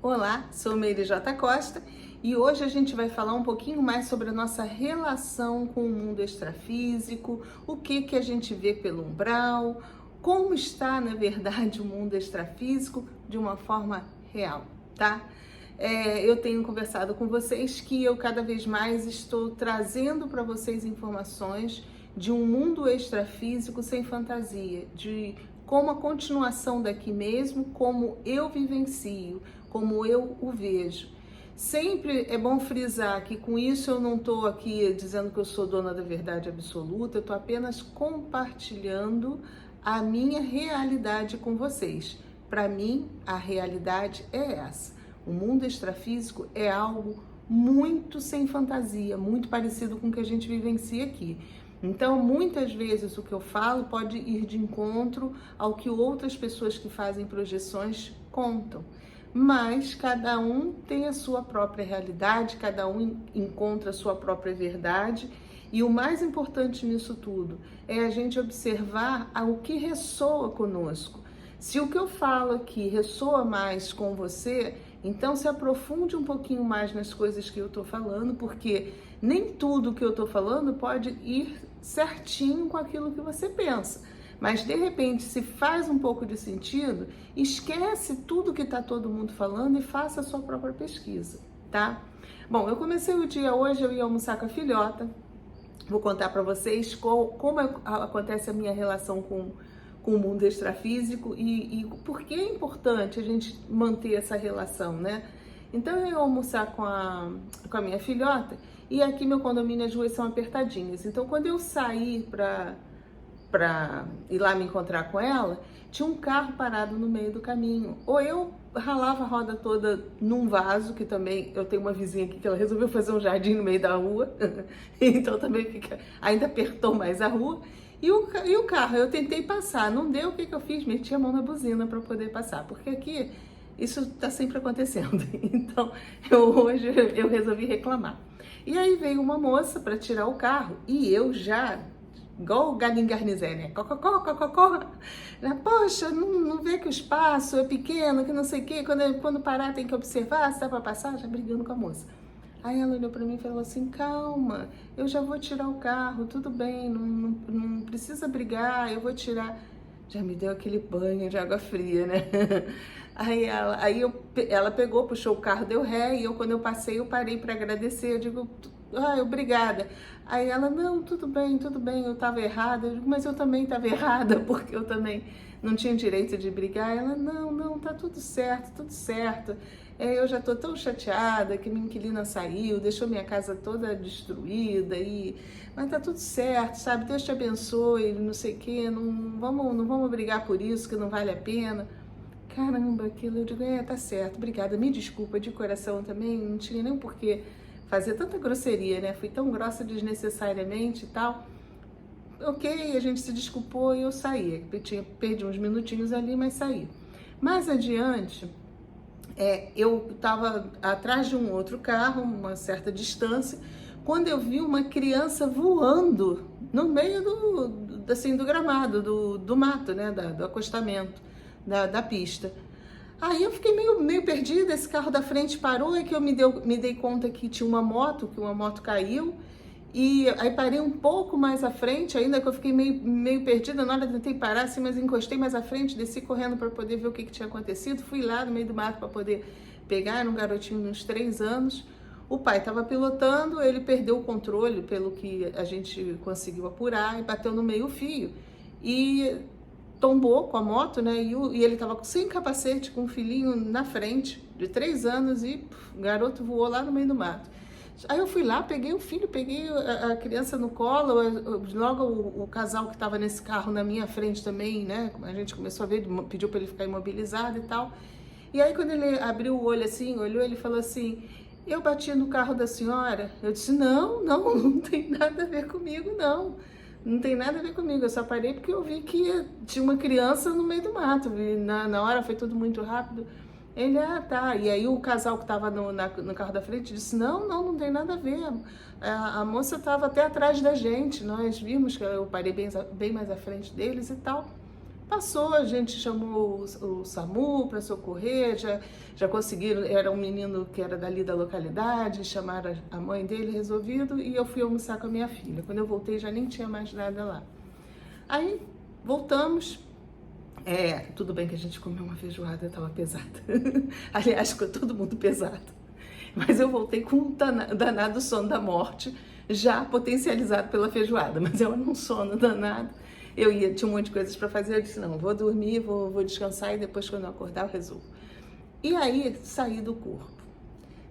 Olá, sou Meire J. Costa e hoje a gente vai falar um pouquinho mais sobre a nossa relação com o mundo extrafísico, o que a gente vê pelo umbral, como está, na verdade, o mundo extrafísico de uma forma real, tá? Eu tenho conversado com vocês que eu cada vez mais estou trazendo para vocês informações de um mundo extrafísico sem fantasia, de como a continuação daqui mesmo, como eu vivencio, como eu o vejo. Sempre é bom frisar que com isso eu não estou aqui dizendo que eu sou dona da verdade absoluta, eu estou apenas compartilhando a minha realidade com vocês. Para mim, a realidade é essa. O mundo extrafísico é algo muito sem fantasia, muito parecido com o que a gente vivencia aqui. Então, muitas vezes o que eu falo pode ir de encontro ao que outras pessoas que fazem projeções contam. Mas cada um tem a sua própria realidade, cada um encontra a sua própria verdade. E o mais importante nisso tudo é a gente observar o que ressoa conosco. Se o que eu falo aqui ressoa mais com você, então se aprofunde um pouquinho mais nas coisas que eu estou falando, porque nem tudo que eu estou falando pode ir certinho com aquilo que você pensa. Mas de repente, se faz um pouco de sentido, esquece tudo que está todo mundo falando e faça a sua própria pesquisa, tá? Bom, eu comecei o dia hoje, eu ia almoçar com a filhota. Vou contar para vocês como acontece a minha relação com o mundo extrafísico e por que é importante a gente manter essa relação, né? Então eu ia almoçar com a minha filhota e aqui meu condomínio, as ruas são apertadinhas. Então quando eu saí para ir lá me encontrar com ela, tinha um carro parado no meio do caminho. Ou eu ralava a roda toda num vaso, que também eu tenho uma vizinha aqui que ela resolveu fazer um jardim no meio da rua, então também ainda apertou mais a rua. E o carro, eu tentei passar, não deu, o que eu fiz? Meti a mão na buzina para poder passar, porque aqui isso está sempre acontecendo. Então hoje eu resolvi reclamar. E aí veio uma moça para tirar o carro e eu já, igual o galinho garnizé, né? Cococó. Poxa, não vê que o espaço é pequeno, que não sei o quê. Quando parar tem que observar se dá para passar, já brigando com a moça. Aí ela olhou para mim e falou assim, calma, eu já vou tirar o carro, tudo bem, não precisa brigar, eu vou tirar. Já me deu aquele banho de água fria, né? Ela pegou, puxou o carro, deu ré, e quando eu passei, eu parei para agradecer, eu digo, obrigada. Aí ela, não, tudo bem, eu estava errada. Eu digo, mas eu também estava errada, porque eu também não tinha direito de brigar. Ela, não, tá tudo certo, tudo certo. Eu já tô tão chateada que minha inquilina saiu, deixou minha casa toda destruída, mas tá tudo certo, sabe? Deus te abençoe, não sei o quê, não vamos brigar por isso, que não vale a pena. Caramba, aquilo, eu digo, tá certo, obrigada, me desculpa de coração também, não tinha nem porquê fazer tanta grosseria, né? Fui tão grossa desnecessariamente e tal. Ok, a gente se desculpou e eu saí. Perdi uns minutinhos ali, mas saí. Mais adiante, eu estava atrás de um outro carro, uma certa distância, quando eu vi uma criança voando no meio do gramado, do mato, né? Do acostamento, da pista. Aí eu fiquei meio perdida, esse carro da frente parou, que eu me dei conta que tinha uma moto, que uma moto caiu, e aí parei um pouco mais à frente, ainda que eu fiquei meio perdida, na hora eu tentei parar assim, mas encostei mais à frente, desci correndo para poder ver o que tinha acontecido, fui lá no meio do mato para poder pegar, era um garotinho de uns 3 anos, o pai estava pilotando, ele perdeu o controle, pelo que a gente conseguiu apurar, e bateu no meio-fio, e tombou com a moto, né? E ele tava sem capacete, com um filhinho na frente, de 3 anos, e o garoto voou lá no meio do mato. Aí eu fui lá, peguei o filho, peguei a criança no colo, logo o casal que estava nesse carro na minha frente também, né? A gente começou a ver, pediu para ele ficar imobilizado e tal. E aí quando ele abriu o olho assim, olhou, ele falou assim, eu bati no carro da senhora? Eu disse, não tem nada a ver comigo, não. Não tem nada a ver comigo, eu só parei porque eu vi que tinha uma criança no meio do mato, na hora foi tudo muito rápido. Ele, tá, e aí o casal que estava no carro da frente disse, não tem nada a ver, a moça estava até atrás da gente, nós vimos que eu parei bem mais à frente deles e tal. Passou, a gente chamou o SAMU para socorrer, já conseguiram, era um menino que era dali da localidade, chamaram a mãe dele, resolvido, e eu fui almoçar com a minha filha. Quando eu voltei já nem tinha mais nada lá. Aí voltamos, tudo bem que a gente comeu uma feijoada, estava pesada. Aliás, ficou todo mundo pesado. Mas eu voltei com um danado sono da morte, já potencializado pela feijoada, mas eu num sono danado. Tinha um monte de coisas para fazer, eu disse, não, vou dormir, vou descansar e depois quando eu acordar eu resolvo. E aí, saí do corpo.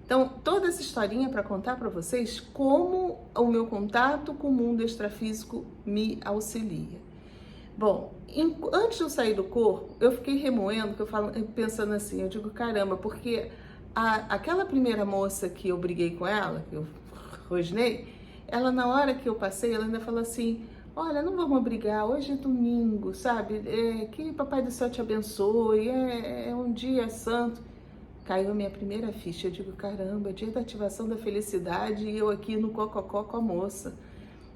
Então, toda essa historinha para contar para vocês como o meu contato com o mundo extrafísico me auxilia. Bom, antes de eu sair do corpo, eu fiquei remoendo, pensando assim, eu digo, caramba, porque aquela primeira moça que eu briguei com ela, que eu rosnei, ela na hora que eu passei, ela ainda falou assim, olha, não vamos brigar, hoje é domingo, sabe? Que Papai do Céu te abençoe, é um dia santo. Caiu a minha primeira ficha, eu digo, caramba, dia da ativação da felicidade e eu aqui no cococó com a moça.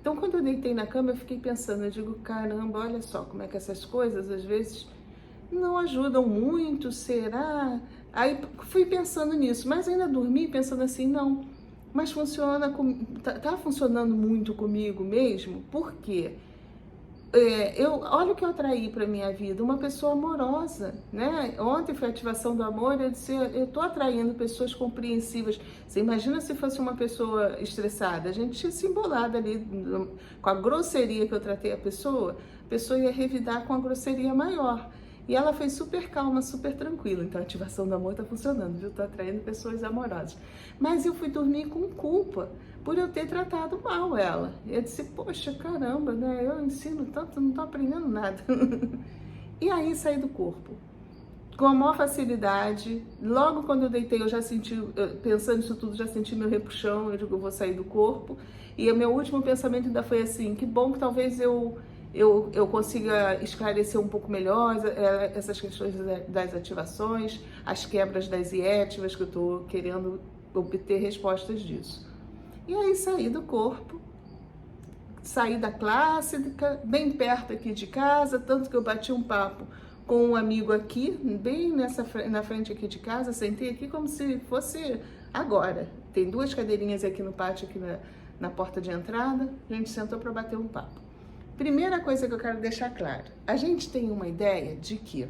Então, quando eu deitei na cama, eu fiquei pensando, eu digo, caramba, olha só como é que essas coisas, às vezes, não ajudam muito, será? Aí fui pensando nisso, mas ainda dormi pensando assim, não, mas tá funcionando muito comigo mesmo, por quê? Olha o que eu atraí para minha vida, uma pessoa amorosa, né? Ontem foi a ativação do amor, eu disse, eu tô atraindo pessoas compreensivas. Você imagina se fosse uma pessoa estressada, a gente tinha se embolado ali com a grosseria que eu tratei a pessoa ia revidar com a grosseria maior. E ela foi super calma, super tranquila. Então a ativação do amor tá funcionando, viu? Tô atraindo pessoas amorosas. Mas eu fui dormir com culpa por eu ter tratado mal ela. Eu disse, poxa, caramba, né? Eu ensino tanto, não tô aprendendo nada. E aí saí do corpo. Com a maior facilidade. Logo quando eu deitei, eu já senti, pensando nisso tudo, já senti meu repuxão. Eu digo, eu vou sair do corpo. E o meu último pensamento ainda foi assim, que bom que talvez eu consiga esclarecer um pouco melhor essas questões das ativações, as quebras das IETVs, que eu estou querendo obter respostas disso. E aí saí do corpo, saí da clássica, bem perto aqui de casa, tanto que eu bati um papo com um amigo aqui, bem na frente aqui de casa, sentei aqui como se fosse agora. Tem 2 cadeirinhas aqui no pátio, aqui na porta de entrada, a gente sentou para bater um papo. Primeira coisa que eu quero deixar claro, a gente tem uma ideia de que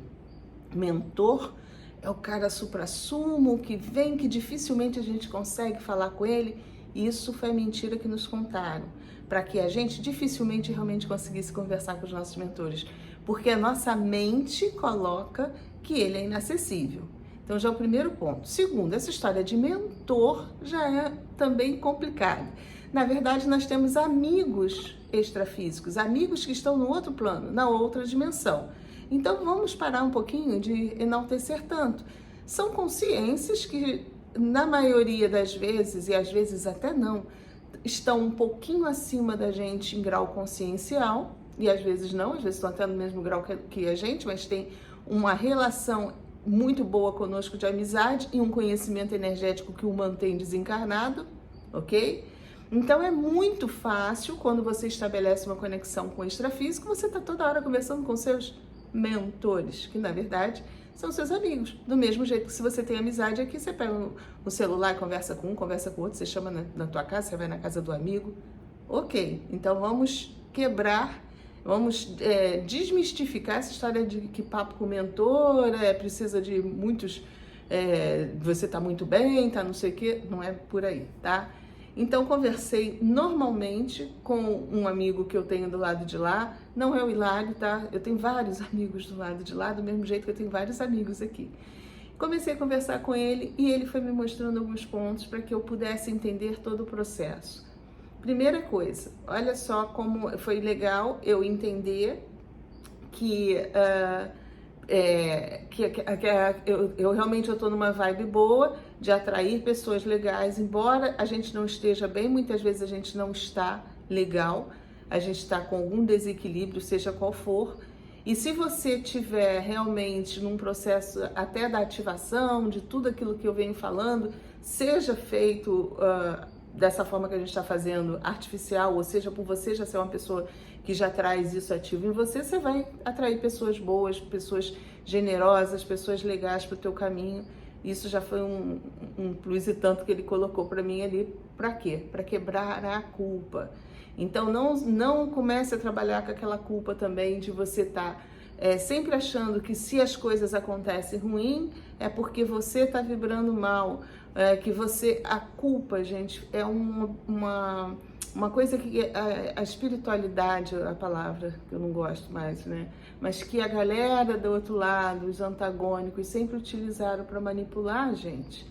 mentor é o cara suprassumo, que vem, que dificilmente a gente consegue falar com ele. Isso foi a mentira que nos contaram, para que a gente dificilmente realmente conseguisse conversar com os nossos mentores, porque a nossa mente coloca que ele é inacessível. Então já é o primeiro ponto. Segundo, essa história de mentor já é também complicada. Na verdade, nós temos amigos extrafísicos, amigos que estão no outro plano, na outra dimensão. Então vamos parar um pouquinho de enaltecer tanto. São consciências que, na maioria das vezes, e às vezes até não, estão um pouquinho acima da gente em grau consciencial, e às vezes não, às vezes estão até no mesmo grau que a gente, mas tem uma relação muito boa conosco de amizade e um conhecimento energético que o mantém desencarnado, ok? Então é muito fácil, quando você estabelece uma conexão com o extrafísico, você está toda hora conversando com seus mentores, que na verdade são seus amigos. Do mesmo jeito que se você tem amizade aqui, você pega o celular, conversa com um, conversa com outro, você chama na tua casa, você vai na casa do amigo. Ok, então vamos quebrar, vamos desmistificar essa história de que papo com mentor, precisa de muitos, você tá muito bem, tá não sei o quê, não é por aí, tá? Então, conversei normalmente com um amigo que eu tenho do lado de lá, não é o Hilário, tá? Eu tenho vários amigos do lado de lá, do mesmo jeito que eu tenho vários amigos aqui. Comecei a conversar com ele e ele foi me mostrando alguns pontos para que eu pudesse entender todo o processo. Primeira coisa, olha só como foi legal eu entender que eu realmente estou numa vibe boa de atrair pessoas legais, embora a gente não esteja bem, muitas vezes a gente não está legal, a gente está com algum desequilíbrio, seja qual for. E se você estiver realmente num processo até da ativação, de tudo aquilo que eu venho falando, seja feito dessa forma que a gente está fazendo, artificial, ou seja, por você já ser uma pessoa que já traz isso ativo em você, você vai atrair pessoas boas, pessoas generosas, pessoas legais para o teu caminho. Isso já foi um plus e tanto que ele colocou para mim ali. Para quê? Para quebrar a culpa. Então não comece a trabalhar com aquela culpa também de você estar sempre achando que se as coisas acontecem ruim é porque você está vibrando mal. A culpa, gente, é uma coisa que a espiritualidade, a palavra que eu não gosto mais, né? Mas que a galera do outro lado, os antagônicos, sempre utilizaram para manipular a gente.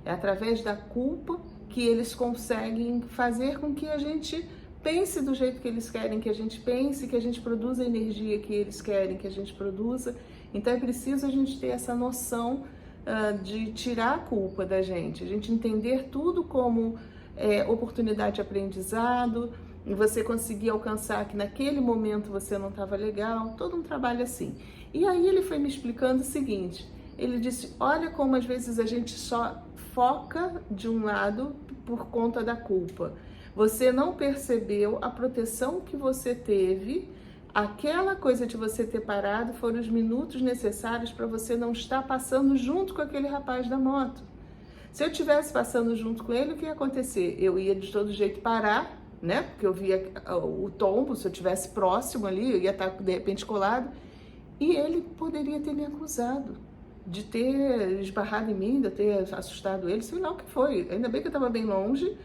É através da culpa que eles conseguem fazer com que a gente pense do jeito que eles querem que a gente pense, que a gente produza a energia que eles querem que a gente produza. Então é preciso a gente ter essa noção de tirar a culpa da gente, a gente entender tudo como oportunidade de aprendizado, você conseguir alcançar que naquele momento você não estava legal, todo um trabalho assim. E aí ele foi me explicando o seguinte, ele disse, olha como às vezes a gente só foca de um lado por conta da culpa. Você não percebeu a proteção que você teve, aquela coisa de você ter parado foram os minutos necessários para você não estar passando junto com aquele rapaz da moto. Se eu estivesse passando junto com ele, o que ia acontecer? Eu ia de todo jeito parar, né? Porque eu via o tombo, se eu estivesse próximo ali, eu ia estar de repente colado, e ele poderia ter me acusado de ter esbarrado em mim, de ter assustado ele, sei lá o que foi. Ainda bem que eu estava bem longe,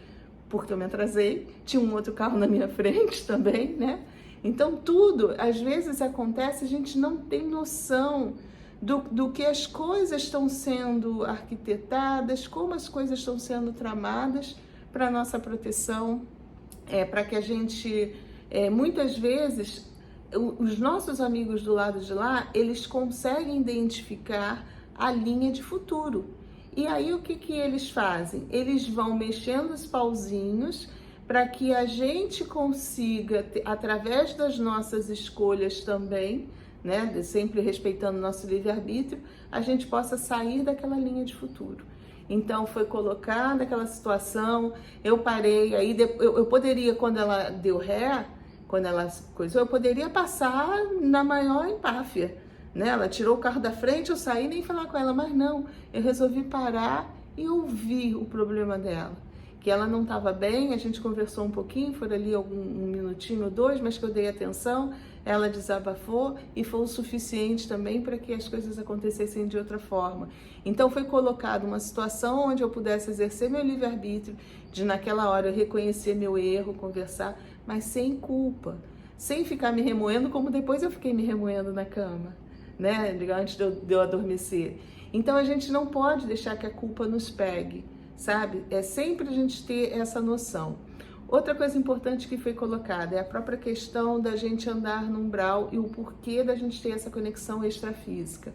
porque eu me atrasei, tinha um outro carro na minha frente também, né? Então tudo, às vezes acontece, a gente não tem noção do que as coisas estão sendo arquitetadas, como as coisas estão sendo tramadas para a nossa proteção, para que a gente, muitas vezes, os nossos amigos do lado de lá, eles conseguem identificar a linha de futuro. E aí o que eles fazem? Eles vão mexendo os pauzinhos para que a gente consiga, através das nossas escolhas também, né, sempre respeitando o nosso livre-arbítrio, a gente possa sair daquela linha de futuro. Então foi colocada aquela situação, eu parei, aí eu poderia, quando ela deu ré, quando ela coisou, eu poderia passar na maior empáfia, né? Ela tirou o carro da frente, eu saí nem falar com ela, mas não, eu resolvi parar e ouvir o problema dela. Que ela não estava bem, a gente conversou um pouquinho, foi ali um minutinho ou dois, mas que eu dei atenção, ela desabafou e foi o suficiente também para que as coisas acontecessem de outra forma. Então foi colocada uma situação onde eu pudesse exercer meu livre-arbítrio, de naquela hora eu reconhecer meu erro, conversar, mas sem culpa, sem ficar me remoendo como depois eu fiquei me remoendo na cama, né, antes de eu adormecer. Então a gente não pode deixar que a culpa nos pegue, sabe? É sempre a gente ter essa noção. Outra coisa importante que foi colocada é a própria questão da gente andar no umbral e o porquê da gente ter essa conexão extrafísica.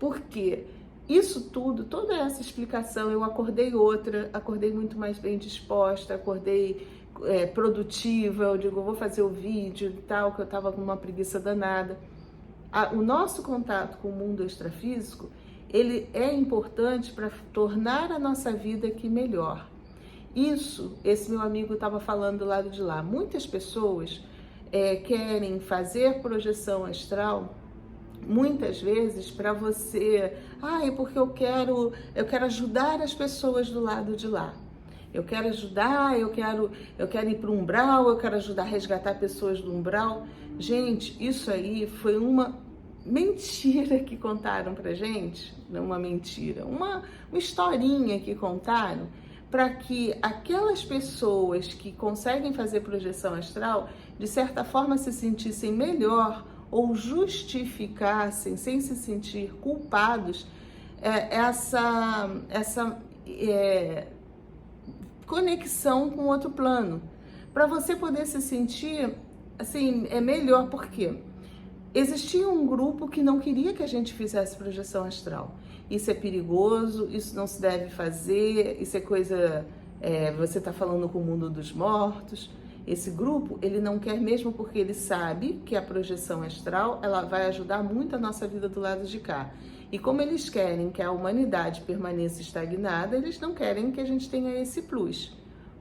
Por quê? Isso tudo, toda essa explicação, eu acordei muito mais bem disposta, acordei produtiva, eu digo, vou fazer o vídeo e tal, que eu estava com uma preguiça danada. O nosso contato com o mundo extrafísico, ele é importante para tornar a nossa vida aqui melhor. Esse meu amigo estava falando do lado de lá. Muitas pessoas querem fazer projeção astral, muitas vezes para você, é porque eu quero ajudar as pessoas do lado de lá. Eu quero ajudar, eu quero ir para o umbral, eu quero ajudar a resgatar pessoas do umbral. Gente, isso aí foi uma mentira que contaram pra gente, não uma mentira, uma historinha que contaram para que aquelas pessoas que conseguem fazer projeção astral, de certa forma se sentissem melhor ou justificassem, sem se sentir culpados, essa conexão com outro plano, para você poder se sentir assim, melhor. Por quê? Existia um grupo que não queria que a gente fizesse projeção astral. Isso é perigoso, isso não se deve fazer, isso é coisa... você está falando com o mundo dos mortos. Esse grupo, ele não quer mesmo porque ele sabe que a projeção astral, ela vai ajudar muito a nossa vida do lado de cá. E como eles querem que a humanidade permaneça estagnada, eles não querem que a gente tenha esse plus.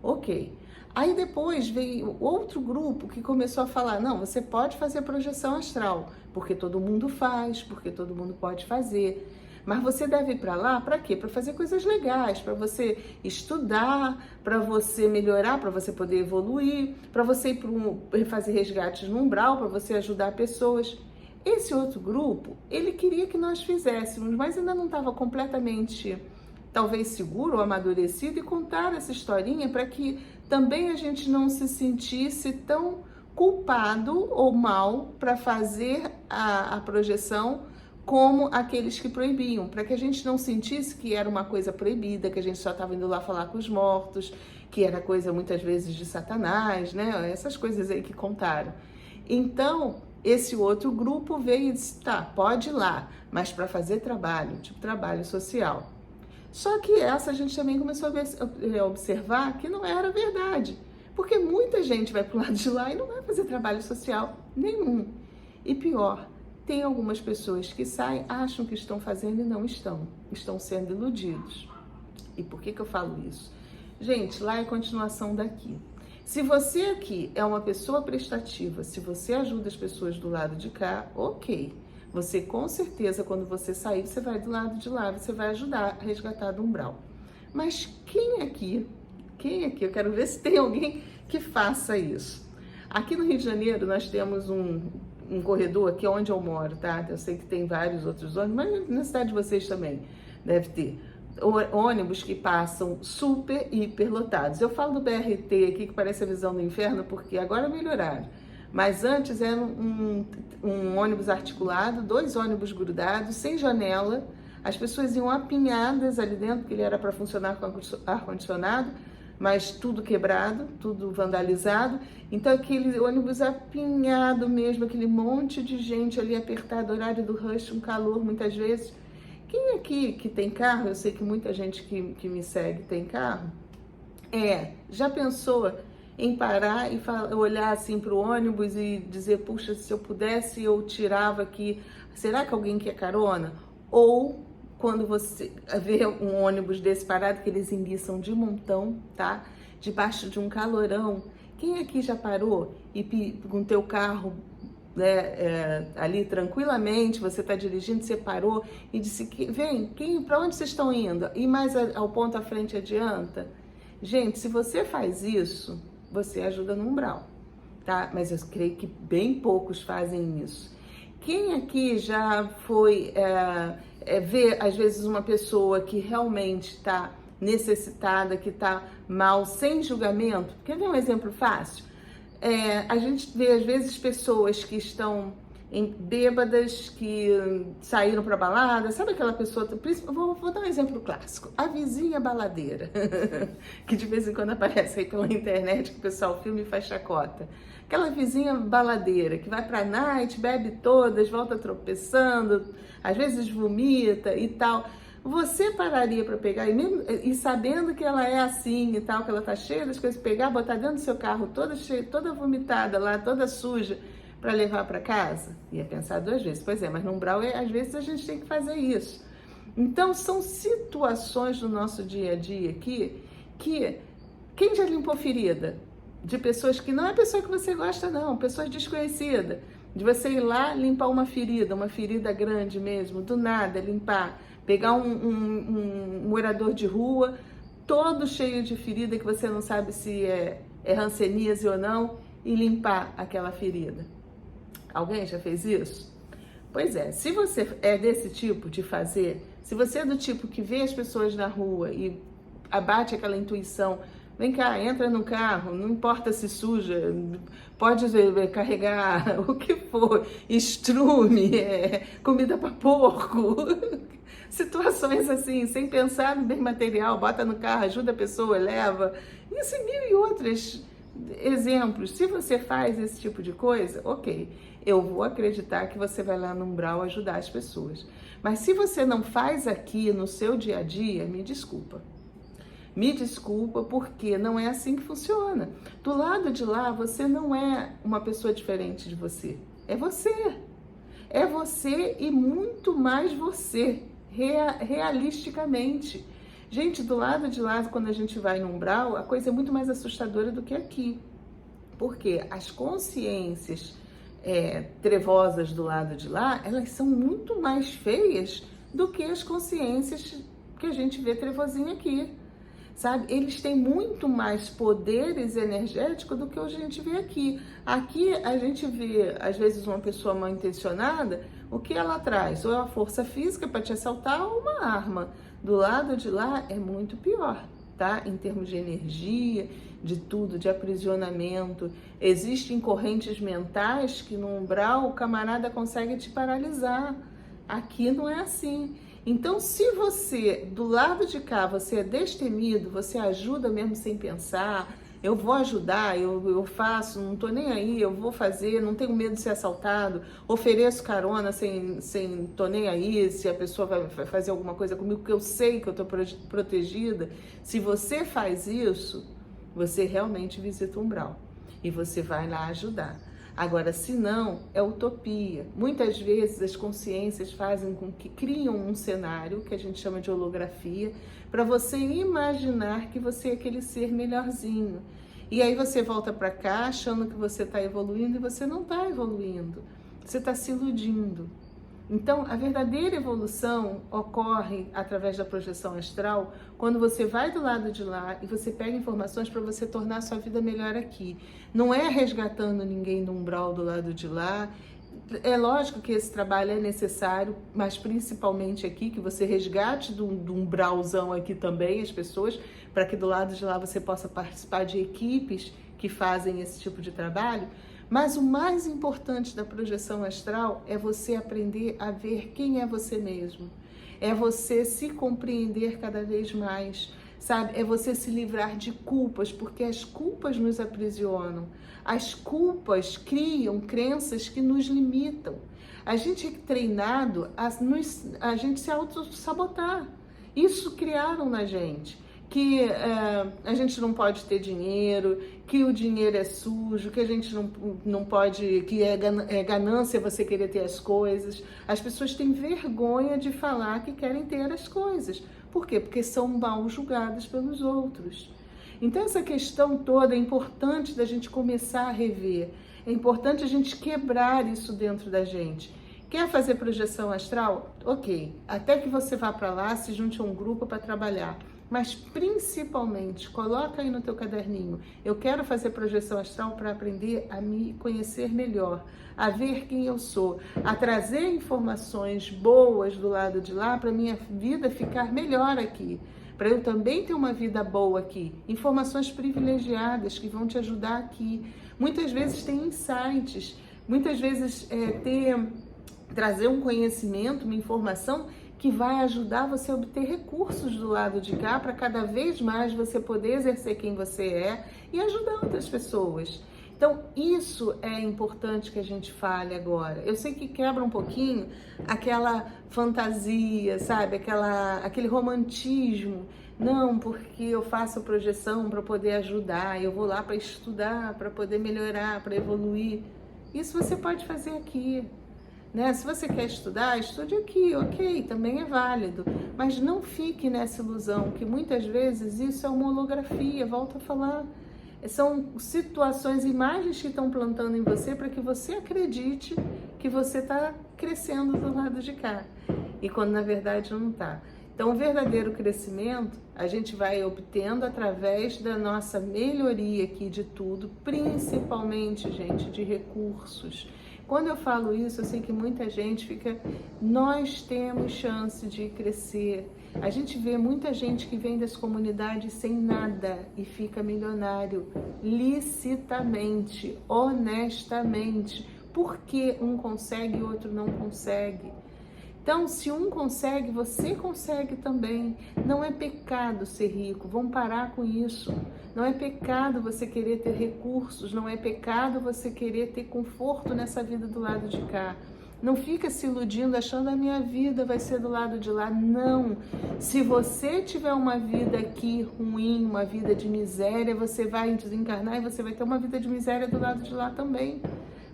Ok. Aí depois veio outro grupo que começou a falar, não, você pode fazer projeção astral, porque todo mundo faz, porque todo mundo pode fazer. Mas você deve ir para lá para quê? Para fazer coisas legais, para você estudar, para você melhorar, para você poder evoluir, para você ir fazer resgates no umbral, para você ajudar pessoas. Esse outro grupo, ele queria que nós fizéssemos, mas ainda não estava completamente, talvez, seguro ou amadurecido, e contar essa historinha para que também a gente não se sentisse tão culpado ou mal para fazer a projeção como aqueles que proibiam, para que a gente não sentisse que era uma coisa proibida, que a gente só estava indo lá falar com os mortos, que era coisa muitas vezes de Satanás, né? Essas coisas aí que contaram. Então, esse outro grupo veio e disse, tá, pode ir lá, mas para fazer trabalho, tipo trabalho social. Só que essa a gente também começou a observar que não era verdade, porque muita gente vai para o lado de lá e não vai fazer trabalho social nenhum. E pior, tem algumas pessoas que saem, acham que estão fazendo e não estão sendo iludidos. E por que eu falo isso? Gente, lá é a continuação daqui. Se você aqui é uma pessoa prestativa, se você ajuda as pessoas do lado de cá, ok. Você com certeza, quando você sair, você vai do lado de lá, você vai ajudar a resgatar do umbral. Mas quem aqui, eu quero ver se tem alguém que faça isso. Aqui no Rio de Janeiro, nós temos um corredor, que é onde eu moro, tá? Eu sei que tem vários outros ônibus, mas na cidade de vocês também deve ter ônibus que passam super e hiper lotados. Eu falo do BRT aqui, que parece a visão do inferno, porque agora melhoraram. Mas antes era um ônibus articulado, 2 ônibus grudados, sem janela. As pessoas iam apinhadas ali dentro, porque ele era para funcionar com ar-condicionado, mas tudo quebrado, tudo vandalizado. Então aquele ônibus apinhado mesmo, aquele monte de gente ali apertado, horário do rush, um calor muitas vezes. Quem aqui que tem carro, eu sei que muita gente que me segue tem carro, já pensou em parar e olhar assim para o ônibus e dizer, puxa, se eu pudesse eu tirava aqui, será que alguém quer carona? Ou quando você vê um ônibus desse parado, que eles enguiçam de montão, tá? Debaixo de um calorão, quem aqui já parou e com o teu carro, né, ali tranquilamente, você está dirigindo, você parou e disse, vem, para onde vocês estão indo? E mais ao ponto à frente adianta? Gente, se você faz isso, você ajuda no umbral, tá? Mas eu creio que bem poucos fazem isso. Quem aqui já foi ver, às vezes, uma pessoa que realmente está necessitada, que está mal, sem julgamento? Quer ver um exemplo fácil? A gente vê, às vezes, pessoas que estão bêbadas, que saíram para balada, sabe aquela pessoa, vou dar um exemplo clássico, a vizinha baladeira, que de vez em quando aparece aí pela internet, que o pessoal filma e faz chacota. Aquela vizinha baladeira, que vai pra night, bebe todas, volta tropeçando, às vezes vomita e tal. Você pararia para pegar, e sabendo que ela é assim e tal, que ela tá cheia das coisas, pegar, botar dentro do seu carro, toda cheia, toda vomitada lá, toda suja, para levar para casa? Ia pensar 2 vezes. Pois é, mas no umbral, às vezes a gente tem que fazer isso. Então, são situações do nosso dia a dia aqui que quem já limpou ferida? De pessoas que não é pessoa que você gosta, não, pessoas desconhecidas. De você ir lá limpar uma ferida grande mesmo, do nada, limpar. Pegar um morador de rua, todo cheio de ferida, que você não sabe se é hanseníase ou não, e limpar aquela ferida. Alguém já fez isso? Pois é, se você é desse tipo de fazer, se você é do tipo que vê as pessoas na rua e abate aquela intuição, vem cá, entra no carro, não importa se suja, pode carregar o que for, estrume, comida para porco, situações assim, sem pensar no bem material, bota no carro, ajuda a pessoa, leva, isso e 1000 e outros exemplos. Se você faz esse tipo de coisa, ok, eu vou acreditar que você vai lá no umbral ajudar as pessoas. Mas se você não faz aqui no seu dia a dia, me desculpa. Me desculpa, porque não é assim que funciona. Do lado de lá, você não é uma pessoa diferente de você. É você. É você e muito mais você, realisticamente. Gente, do lado de lá, quando a gente vai no umbral, a coisa é muito mais assustadora do que aqui. Porque as consciências trevosas do lado de lá, elas são muito mais feias do que as consciências que a gente vê trevozinho aqui. Sabe? Eles têm muito mais poderes energéticos do que a gente vê aqui. Aqui a gente vê, às vezes, uma pessoa mal intencionada, o que ela traz? Ou é uma força física para te assaltar ou uma arma. Do lado de lá é muito pior, tá? Em termos de energia, de tudo, de aprisionamento. Existem correntes mentais que no umbral o camarada consegue te paralisar. Aqui não é assim. Então, se você, do lado de cá, você é destemido, você ajuda mesmo sem pensar, eu vou ajudar, eu faço, não tô nem aí, eu vou fazer, não tenho medo de ser assaltado, ofereço carona sem tô nem aí, se a pessoa vai fazer alguma coisa comigo, porque eu sei que eu tô protegida. Se você faz isso, você realmente visita o umbral e você vai lá ajudar. Agora, se não, é utopia. Muitas vezes as consciências fazem com que criam um cenário, que a gente chama de holografia, para você imaginar que você é aquele ser melhorzinho. E aí você volta para cá achando que você está evoluindo e você não está evoluindo. Você está se iludindo. Então, a verdadeira evolução ocorre através da projeção astral, quando você vai do lado de lá e você pega informações para você tornar a sua vida melhor aqui. Não é resgatando ninguém no umbral do lado de lá. É lógico que esse trabalho é necessário, mas principalmente aqui, que você resgate do umbralzão aqui também as pessoas, para que do lado de lá você possa participar de equipes que fazem esse tipo de trabalho. Mas o mais importante da projeção astral é você aprender a ver quem é você mesmo. É você se compreender cada vez mais, sabe? É você se livrar de culpas, porque as culpas nos aprisionam. As culpas criam crenças que nos limitam. A gente é treinado a gente se auto-sabotar. Isso criaram na gente. Que a gente não pode ter dinheiro, que o dinheiro é sujo, que a gente não pode, que é ganância você querer ter as coisas. As pessoas têm vergonha de falar que querem ter as coisas. Por quê? Porque são mal julgadas pelos outros. Então essa questão toda é importante da gente começar a rever. É importante a gente quebrar isso dentro da gente. Quer fazer projeção astral? Ok. Até que você vá para lá, se junte a um grupo para trabalhar. Mas principalmente, coloca aí no teu caderninho, eu quero fazer projeção astral para aprender a me conhecer melhor, a ver quem eu sou, a trazer informações boas do lado de lá para minha vida ficar melhor aqui, para eu também ter uma vida boa aqui, informações privilegiadas que vão te ajudar aqui. Muitas vezes tem insights, muitas vezes trazer um conhecimento, uma informação que vai ajudar você a obter recursos do lado de cá para cada vez mais você poder exercer quem você é e ajudar outras pessoas. Então, isso é importante que a gente fale agora. Eu sei que quebra um pouquinho aquela fantasia, sabe? Aquele romantismo. Não, porque eu faço projeção para poder ajudar, eu vou lá para estudar, para poder melhorar, para evoluir. Isso você pode fazer aqui. Né? Se você quer estudar, estude aqui, ok, também é válido. Mas não fique nessa ilusão, que muitas vezes isso é uma holografia, volto a falar. São situações, imagens que estão plantando em você para que você acredite que você está crescendo do lado de cá. E quando na verdade não está. Então, o verdadeiro crescimento a gente vai obtendo através da nossa melhoria aqui de tudo, principalmente, gente, de recursos. Quando eu falo isso, eu sei que muita gente fica... Nós temos chance de crescer. A gente vê muita gente que vem das comunidades sem nada e fica milionário, licitamente, honestamente. Por que um consegue e o outro não consegue? Então, se um consegue, você consegue também. Não é pecado ser rico, vamos parar com isso. Não é pecado você querer ter recursos, não é pecado você querer ter conforto nessa vida do lado de cá. Não fica se iludindo, achando a minha vida vai ser do lado de lá. Não. Se você tiver uma vida aqui ruim, uma vida de miséria, você vai desencarnar e você vai ter uma vida de miséria do lado de lá também.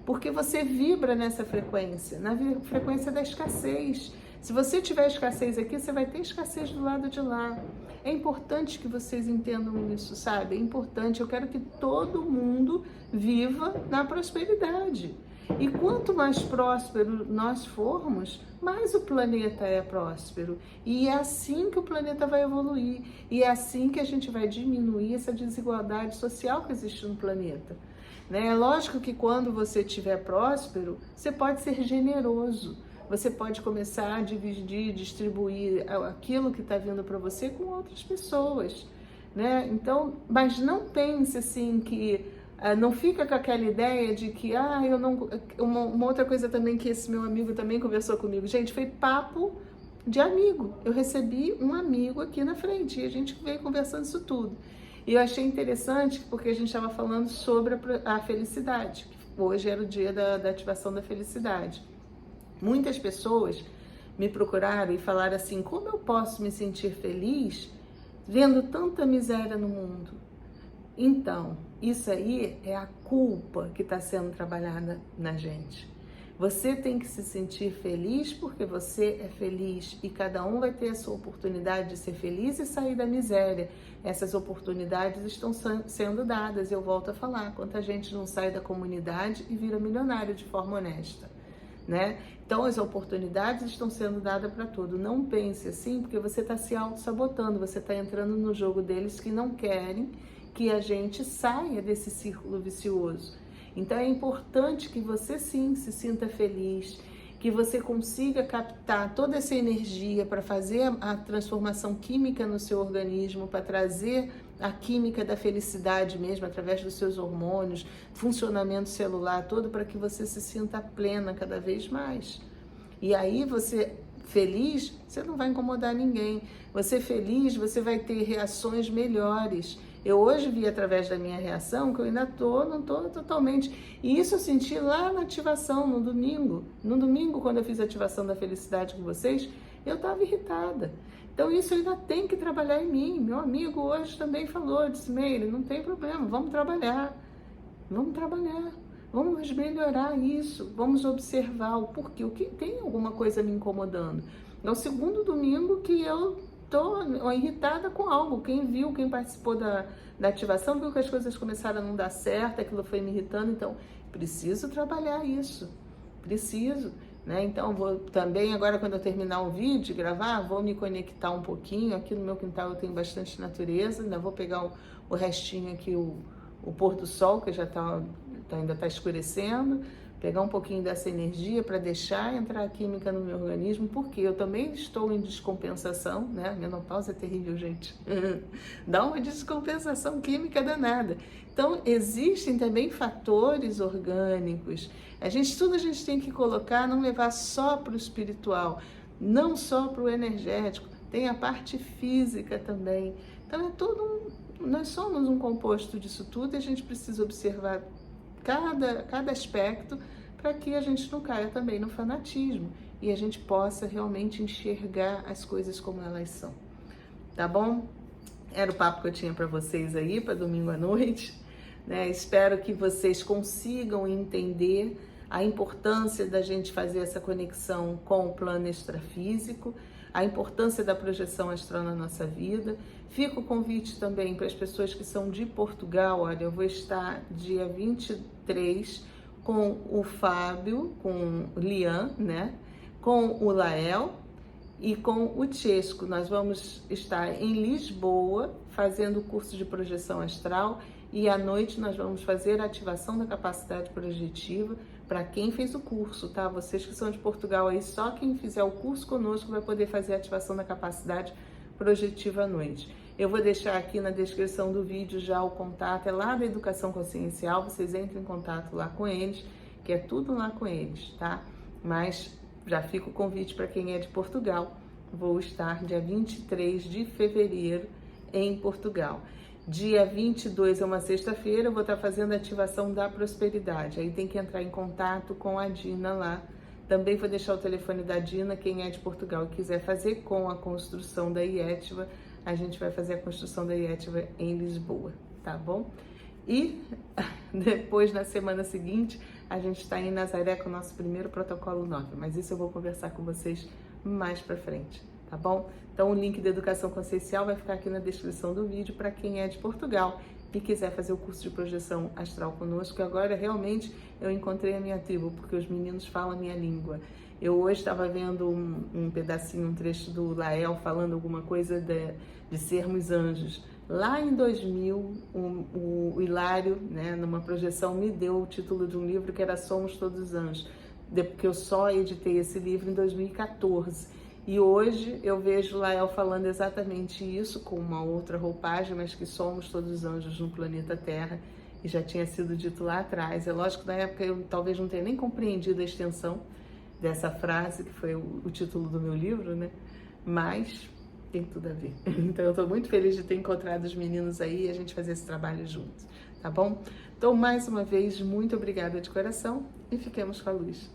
Porque você vibra nessa frequência, na frequência da escassez. Se você tiver escassez aqui, você vai ter escassez do lado de lá. É importante que vocês entendam isso, sabe? É importante, eu quero que todo mundo viva na prosperidade. E quanto mais próspero nós formos, mais o planeta é próspero. E é assim que o planeta vai evoluir. E é assim que a gente vai diminuir essa desigualdade social que existe no planeta. Né? É lógico que quando você estiver próspero, você pode ser generoso. Você pode começar a dividir, distribuir aquilo que está vindo para você com outras pessoas. Né? Então, mas não pense assim que... não fica com aquela ideia de que, eu não... Uma outra coisa também que esse meu amigo também conversou comigo. Gente, foi papo de amigo. Eu recebi um amigo aqui na frente e a gente veio conversando isso tudo. E eu achei interessante porque a gente estava falando sobre a felicidade. Hoje era o dia da ativação da felicidade. Muitas pessoas me procuraram e falaram assim, como eu posso me sentir feliz vendo tanta miséria no mundo? Então, isso aí é a culpa que está sendo trabalhada na gente. Você tem que se sentir feliz porque você é feliz e cada um vai ter a sua oportunidade de ser feliz e sair da miséria. Essas oportunidades estão sendo dadas, eu volto a falar, quanta gente não sai da comunidade e vira milionário de forma honesta, né? Então as oportunidades estão sendo dadas para tudo. Não pense assim porque você está se auto-sabotando, você está entrando no jogo deles que não querem que a gente saia desse círculo vicioso. Então é importante que você sim se sinta feliz, que você consiga captar toda essa energia para fazer a transformação química no seu organismo, para trazer a química da felicidade mesmo, através dos seus hormônios, funcionamento celular todo, para que você se sinta plena cada vez mais. E aí você feliz, você não vai incomodar ninguém. Você feliz, você vai ter reações melhores. Eu hoje vi através da minha reação que eu ainda não tô totalmente. E isso eu senti lá na ativação, no domingo. No domingo, quando eu fiz a ativação da felicidade com vocês, eu estava irritada. Então isso eu ainda tem que trabalhar em mim. Meu amigo hoje também falou, disse, Meire, não tem problema, vamos trabalhar. Vamos trabalhar. Vamos melhorar isso. Vamos observar o porquê. O que tem alguma coisa me incomodando. É o segundo domingo que eu estou irritada com algo. Quem viu, quem participou da ativação, viu que as coisas começaram a não dar certo, aquilo foi me irritando, então preciso trabalhar isso, preciso, né? Então vou também, agora quando eu terminar o vídeo, gravar, vou me conectar um pouquinho, aqui no meu quintal eu tenho bastante natureza, ainda vou pegar o restinho aqui, o pôr do sol, que já ainda está escurecendo, pegar um pouquinho dessa energia para deixar entrar a química no meu organismo, porque eu também estou em descompensação, né? A menopausa é terrível, gente. Dá uma descompensação química danada. Então, existem também fatores orgânicos. Tudo a gente tem que colocar, não levar só para o espiritual, não só para o energético, tem a parte física também. Então, nós somos um composto disso tudo e a gente precisa observar cada aspecto para que a gente não caia também no fanatismo e a gente possa realmente enxergar as coisas como elas são. Tá bom? Era o papo que eu tinha para vocês aí, para domingo à noite, né? Espero que vocês consigam entender a importância da gente fazer essa conexão com o plano extrafísico, a importância da projeção astral na nossa vida. Fica o convite também para as pessoas que são de Portugal. Olha, eu vou estar dia 23 com o Fábio, com o Lian, né? Com o Lael e com o Chesco. Nós vamos estar em Lisboa fazendo o curso de projeção astral e à noite nós vamos fazer a ativação da capacidade projetiva para quem fez o curso, tá? Vocês que são de Portugal aí, só quem fizer o curso conosco vai poder fazer a ativação da capacidade projetiva à noite. Eu vou deixar aqui na descrição do vídeo já o contato, é lá da Educação Consciencial, vocês entrem em contato lá com eles, que é tudo lá com eles, tá? Mas já fica o convite para quem é de Portugal. Vou estar dia 23 de fevereiro em Portugal. Dia 22 é uma sexta-feira, eu vou estar fazendo a ativação da prosperidade. Aí tem que entrar em contato com a Dina lá. Também vou deixar o telefone da Dina, quem é de Portugal e quiser fazer com a construção da Iétiva, a gente vai fazer a construção da Iétiva em Lisboa, tá bom? E depois, na semana seguinte, a gente está em Nazaré com o nosso primeiro protocolo 9, mas isso eu vou conversar com vocês mais pra frente, tá bom? Então o link da Educação Consciencial vai ficar aqui na descrição do vídeo para quem é de Portugal e quiser fazer o curso de projeção astral conosco. Agora realmente eu encontrei a minha tribo, porque os meninos falam a minha língua. Eu hoje estava vendo um pedacinho, um trecho do Lael falando alguma coisa de sermos anjos. Lá em 2000, o Hilário, né, numa projeção, me deu o título de um livro que era Somos Todos Anjos, porque eu só editei esse livro em 2014. E hoje eu vejo Lael falando exatamente isso, com uma outra roupagem, mas que somos todos anjos no planeta Terra, e já tinha sido dito lá atrás. É lógico que na época eu talvez não tenha nem compreendido a extensão dessa frase, que foi o título do meu livro, né? Mas tem tudo a ver. Então eu estou muito feliz de ter encontrado os meninos aí e a gente fazer esse trabalho juntos, tá bom? Então, mais uma vez, muito obrigada de coração e fiquemos com a luz.